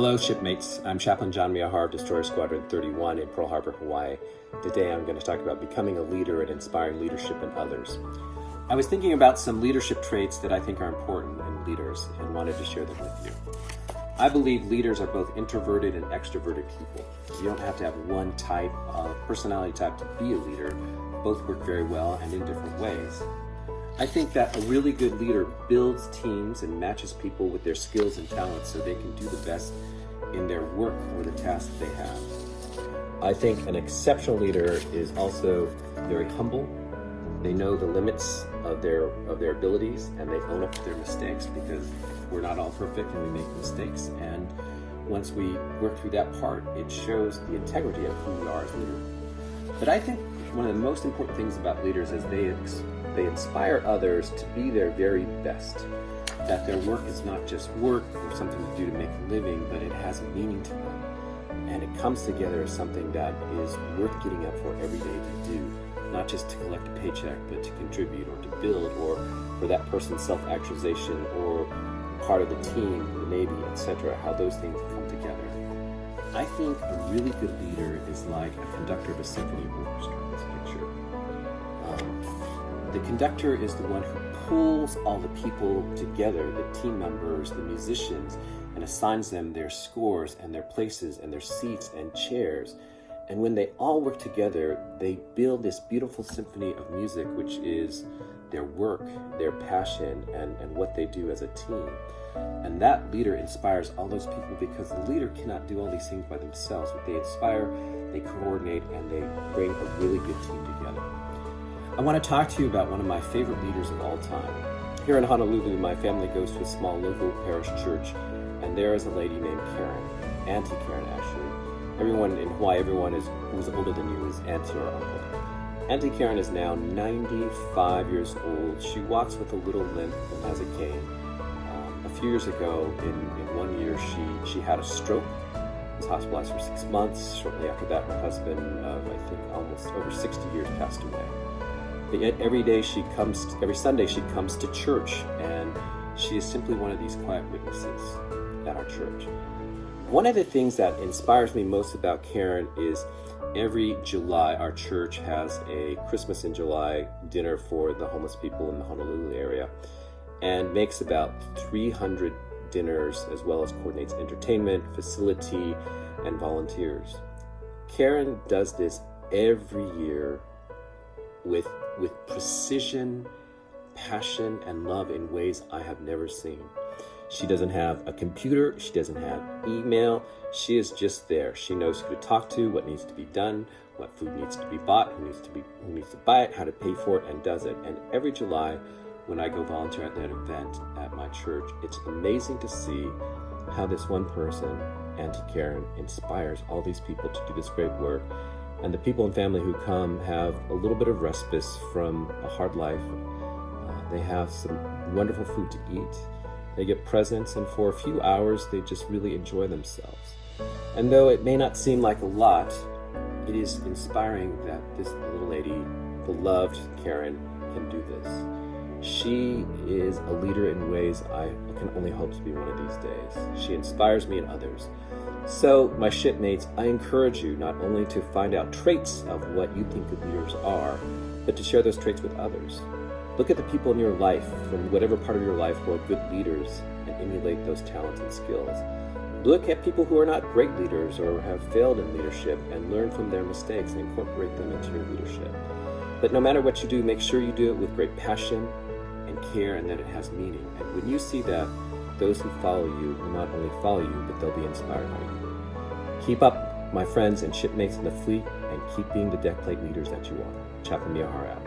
Hello shipmates, I'm Chaplain John Miyahara of Destroyer Squadron 31 in Pearl Harbor, Hawaii. Today I'm going to talk about becoming a leader and inspiring leadership in others. I was thinking about some leadership traits that I think are important in leaders and wanted to share them with you. I believe leaders are both introverted and extroverted people. You don't have to have one type of personality type to be a leader. Both work very well and in different ways. I think that a really good leader builds teams and matches people with their skills and talents so they can do the best in their work or the task they have. I think an exceptional leader is also very humble. They know the limits of their abilities and they own up to their mistakes, because we're not all perfect and we make mistakes. And once we work through that part, it shows the integrity of who we are as leaders. But I think one of the most important things about leaders is they inspire others to be their very best. That their work is not just work or something to do to make a living, but it has meaning to them. And it comes together as something that is worth getting up for every day to do. Not just to collect a paycheck, but to contribute or to build, or for that person's self-actualization or part of the team, the Navy, etc., how those things come together. I think a really good leader is like a conductor of a symphony orchestra in this picture. The conductor is the one who pulls all the people together, the team members, the musicians, and assigns them their scores and their places and their seats and chairs. And when they all work together, they build this beautiful symphony of music, which is their work, their passion, and what they do as a team. And that leader inspires all those people, because the leader cannot do all these things by themselves. But they inspire, they coordinate, and they bring a really good team together. I want to talk to you about one of my favorite leaders of all time. Here in Honolulu, my family goes to a small local parish church, and there is a lady named Karen, Auntie Karen actually. Everyone in Hawaii, who's older than you is auntie or uncle. Auntie Karen is now 95 years old. She walks with a little limp and has a cane. A few years ago, in 1 year, she had a stroke. Was hospitalized for 6 months. Shortly after that, her husband, of I think almost over 60 years, passed away. But yet every Sunday she comes to church, and she is simply one of these quiet witnesses at our church. One of the things that inspires me most about Karen is every July our church has a Christmas in July dinner for the homeless people in the Honolulu area, and makes about 300 dinners, as well as coordinates entertainment, facility, and volunteers. Karen does this every year with precision, passion, and love in ways I have never seen. She doesn't have a computer, she doesn't have email, she is just there. She knows who to talk to, what needs to be done, what food needs to be bought, who needs to buy it, how to pay for it, and does it. And every July, when I go volunteer at that event at my church, it's amazing to see how this one person, Auntie Karen, inspires all these people to do this great work. And the people and family who come have a little bit of respite from a hard life. They have some wonderful food to eat. They get presents, and for a few hours, they just really enjoy themselves. And though it may not seem like a lot, it is inspiring that this little lady, beloved Karen, can do this. She is a leader in ways I can only hope to be one of these days. She inspires me and others. So, my shipmates, I encourage you not only to find out traits of what you think good leaders are, but to share those traits with others. Look at the people in your life, from whatever part of your life, who are good leaders, and emulate those talents and skills. Look at people who are not great leaders or have failed in leadership, and learn from their mistakes and incorporate them into your leadership. But no matter what you do, make sure you do it with great passion and care, and that it has meaning. And when you see that, those who follow you will not only follow you, but they'll be inspired by you. Keep up, my friends and shipmates in the fleet, and keep being the deck plate leaders that you are. Chaplain Miyahara out.